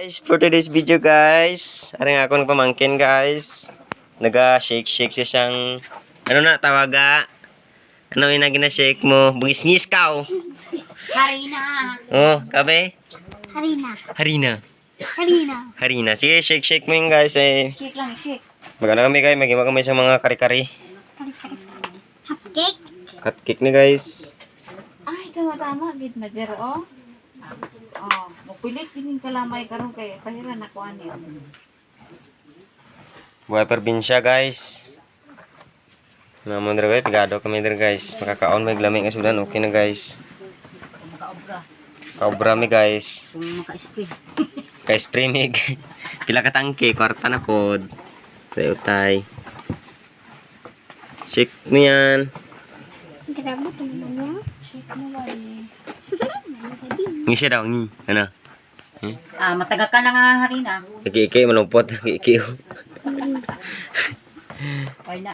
Guys, for today's video guys, aring akong pamangkin guys. Naga-shake siya siyang ano na tawaga? Ano yung gina-shake mo? Bungis-ngis ka. Harina. Oh, kabe? Harina. Harina. Sige, shake mo yung guys eh. Shake lang, shake. Maganda kami guys, magima kami sa mga kari-kari. Cupcake. Hotcake ni guys. Ay, tama-tama. Gid madero, oh. Oh, mapilit din kalamay karon kay pahiran ako ani. Buhay probinsya guys. Naman dito guys, pigado kami dito guys. Makakaon may lamig nga sudan, okay na guys. Makaobra. Kaobra mi guys. Kung maka-spray. Ka-spray mig. Pila ka tangke, kwarta na pod. Tayo tay. Shake mo yan. Grabe to naman. Shake mo ba Ngi siya daw, ngi. Ano? Ah, mataga ka na nga harina. Iki-iki, malumpot. Iki-iki. Ay na.